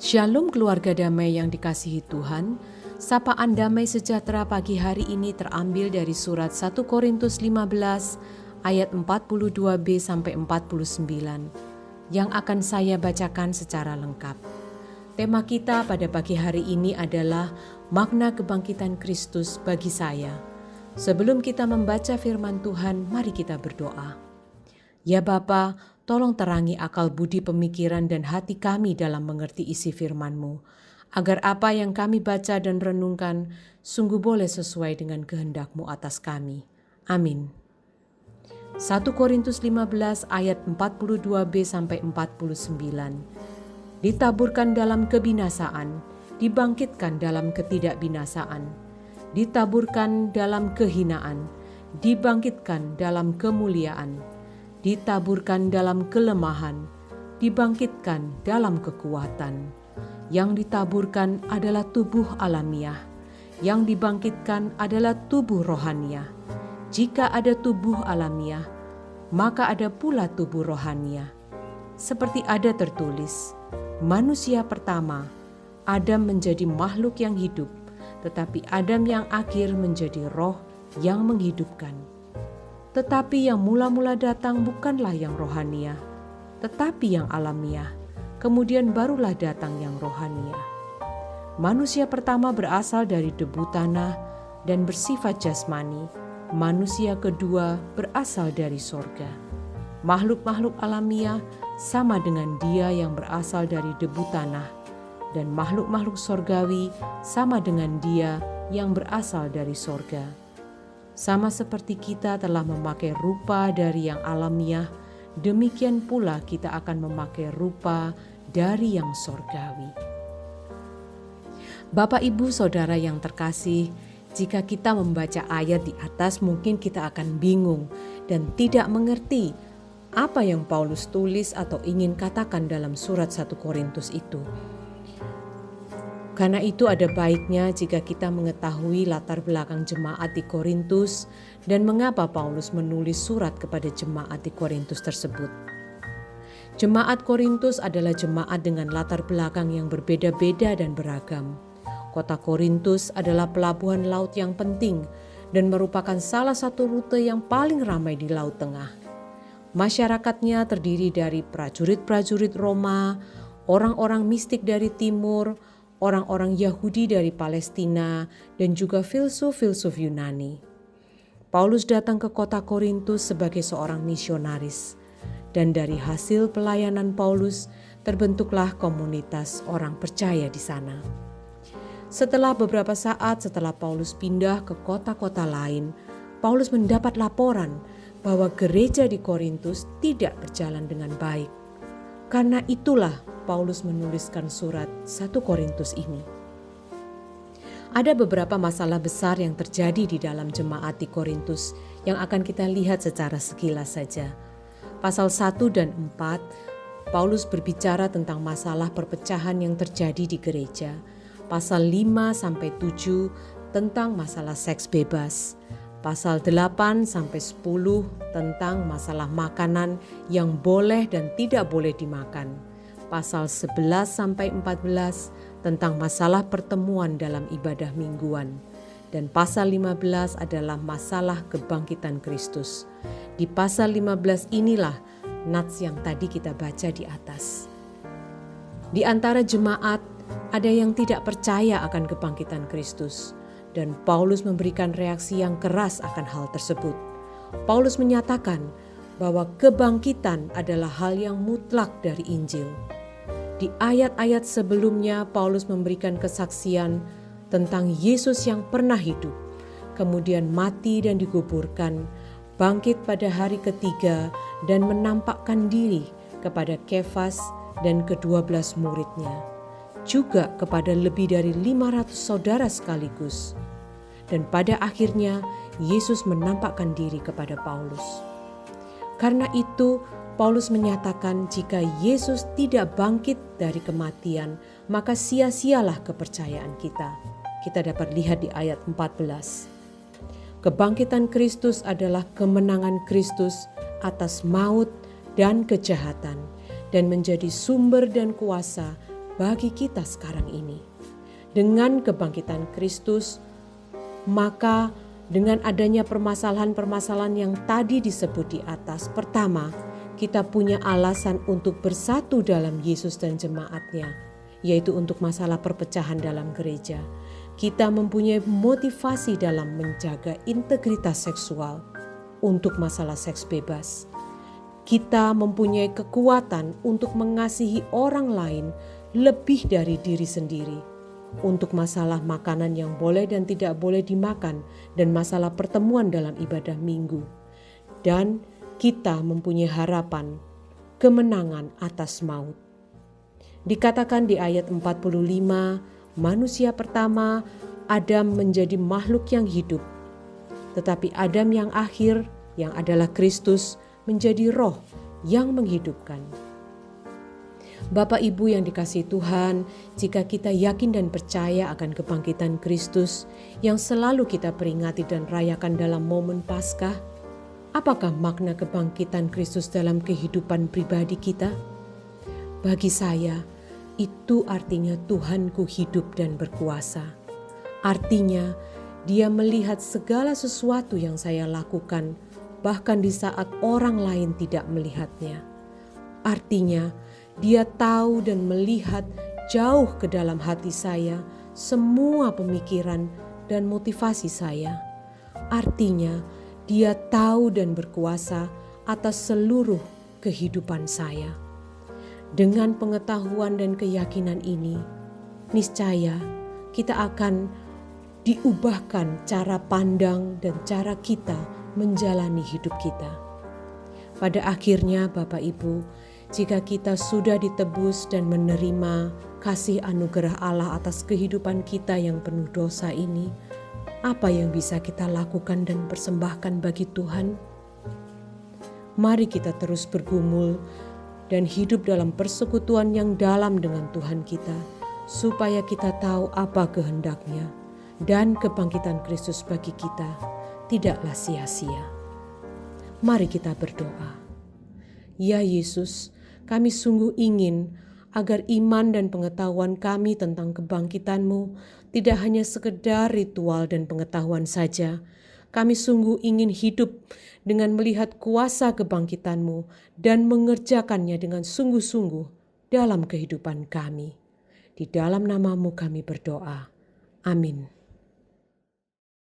Shalom keluarga damai yang dikasihi Tuhan. Sapaan damai sejahtera pagi hari ini terambil dari surat 1 Korintus 15 ayat 42b sampai 49 yang akan saya bacakan secara lengkap. Tema kita pada pagi hari ini adalah makna kebangkitan Kristus bagi saya. Sebelum kita membaca firman Tuhan, mari kita berdoa. Ya Bapa, tolong terangi akal budi pemikiran dan hati kami dalam mengerti isi firman-Mu, agar apa yang kami baca dan renungkan sungguh boleh sesuai dengan kehendak-Mu atas kami. Amin. 1 Korintus 15 ayat 42b sampai 49. Ditaburkan dalam kebinasaan, dibangkitkan dalam ketidakbinasaan. Ditaburkan dalam kehinaan, dibangkitkan dalam kemuliaan. Ditaburkan dalam kelemahan, dibangkitkan dalam kekuatan. Yang ditaburkan adalah tubuh alamiah, yang dibangkitkan adalah tubuh rohaniah. Jika ada tubuh alamiah, maka ada pula tubuh rohaniah. Seperti ada tertulis, manusia pertama, Adam menjadi makhluk yang hidup, tetapi Adam yang akhir menjadi roh yang menghidupkan. Tetapi yang mula-mula datang bukanlah yang rohaniah, tetapi yang alamiah. Kemudian barulah datang yang rohaniah. Manusia pertama berasal dari debu tanah dan bersifat jasmani. Manusia kedua berasal dari sorga. Makhluk-makhluk alamiah sama dengan dia yang berasal dari debu tanah, dan makhluk-makhluk sorgawi sama dengan dia yang berasal dari sorga. Sama seperti kita telah memakai rupa dari yang alamiah, demikian pula kita akan memakai rupa dari yang sorgawi. Bapak, Ibu, Saudara yang terkasih, jika kita membaca ayat di atas mungkin kita akan bingung dan tidak mengerti apa yang Paulus tulis atau ingin katakan dalam surat 1 Korintus itu. Karena itu ada baiknya jika kita mengetahui latar belakang jemaat di Korintus dan mengapa Paulus menulis surat kepada jemaat di Korintus tersebut. Jemaat Korintus adalah jemaat dengan latar belakang yang berbeda-beda dan beragam. Kota Korintus adalah pelabuhan laut yang penting dan merupakan salah satu rute yang paling ramai di Laut Tengah. Masyarakatnya terdiri dari prajurit-prajurit Roma, orang-orang mistik dari timur, orang-orang Yahudi dari Palestina, dan juga filsuf-filsuf Yunani. Paulus datang ke kota Korintus sebagai seorang misionaris, dan dari hasil pelayanan Paulus terbentuklah komunitas orang percaya di sana. Setelah beberapa saat setelah Paulus pindah ke kota-kota lain, Paulus mendapat laporan bahwa gereja di Korintus tidak berjalan dengan baik. Karena itulah Paulus menuliskan surat 1 Korintus ini. Ada beberapa masalah besar yang terjadi di dalam jemaat di Korintus yang akan kita lihat secara sekilas saja. Pasal 1 dan 4, Paulus berbicara tentang masalah perpecahan yang terjadi di gereja. Pasal 5 sampai 7 tentang masalah seks bebas. Pasal 8 sampai 10 tentang masalah makanan yang boleh dan tidak boleh dimakan. Pasal 11 sampai 14 tentang masalah pertemuan dalam ibadah mingguan. Dan pasal 15 adalah masalah kebangkitan Kristus. Di pasal 15 inilah nats yang tadi kita baca di atas. Di antara jemaat ada yang tidak percaya akan kebangkitan Kristus. Dan Paulus memberikan reaksi yang keras akan hal tersebut. Paulus menyatakan bahwa kebangkitan adalah hal yang mutlak dari Injil. Di ayat-ayat sebelumnya Paulus memberikan kesaksian tentang Yesus yang pernah hidup, kemudian mati dan dikuburkan, bangkit pada hari ketiga dan menampakkan diri kepada Kefas dan ke-12 muridnya, juga kepada lebih dari 500 saudara sekaligus. Dan pada akhirnya Yesus menampakkan diri kepada Paulus. Karena itu Paulus menyatakan jika Yesus tidak bangkit dari kematian, maka sia-sialah kepercayaan kita. Kita dapat lihat di ayat 14. Kebangkitan Kristus adalah kemenangan Kristus atas maut dan kejahatan, dan menjadi sumber dan kuasa bagi kita sekarang ini. Dengan kebangkitan Kristus, maka dengan adanya permasalahan-permasalahan yang tadi disebut di atas, pertama, kita punya alasan untuk bersatu dalam Yesus dan jemaatnya, yaitu untuk masalah perpecahan dalam gereja. Kita mempunyai motivasi dalam menjaga integritas seksual untuk masalah seks bebas. Kita mempunyai kekuatan untuk mengasihi orang lain lebih dari diri sendiri, untuk masalah makanan yang boleh dan tidak boleh dimakan, dan masalah pertemuan dalam ibadah minggu. Dan kita mempunyai harapan kemenangan atas maut. Dikatakan di ayat 45, manusia pertama, Adam, menjadi makhluk yang hidup. Tetapi Adam yang akhir, yang adalah Kristus, menjadi roh yang menghidupkan. Bapak Ibu yang dikasihi Tuhan, jika kita yakin dan percaya akan kebangkitan Kristus yang selalu kita peringati dan rayakan dalam momen Paskah, apakah makna kebangkitan Kristus dalam kehidupan pribadi kita? Bagi saya, itu artinya Tuhanku hidup dan berkuasa. Artinya, Dia melihat segala sesuatu yang saya lakukan, bahkan di saat orang lain tidak melihatnya. Artinya, Dia tahu dan melihat jauh ke dalam hati saya, semua pemikiran dan motivasi saya. Artinya, Dia tahu dan berkuasa atas seluruh kehidupan saya. Dengan pengetahuan dan keyakinan ini, niscaya kita akan diubahkan cara pandang dan cara kita menjalani hidup kita. Pada akhirnya, Bapak Ibu, jika kita sudah ditebus dan menerima kasih anugerah Allah atas kehidupan kita yang penuh dosa ini, apa yang bisa kita lakukan dan persembahkan bagi Tuhan? Mari kita terus bergumul dan hidup dalam persekutuan yang dalam dengan Tuhan kita, supaya kita tahu apa kehendak-Nya, dan kebangkitan Kristus bagi kita tidaklah sia-sia. Mari kita berdoa. Ya Yesus, kami sungguh ingin agar iman dan pengetahuan kami tentang kebangkitan-Mu tidak hanya sekedar ritual dan pengetahuan saja. Kami sungguh ingin hidup dengan melihat kuasa kebangkitan-Mu dan mengerjakannya dengan sungguh-sungguh dalam kehidupan kami. Di dalam nama-Mu kami berdoa. Amin.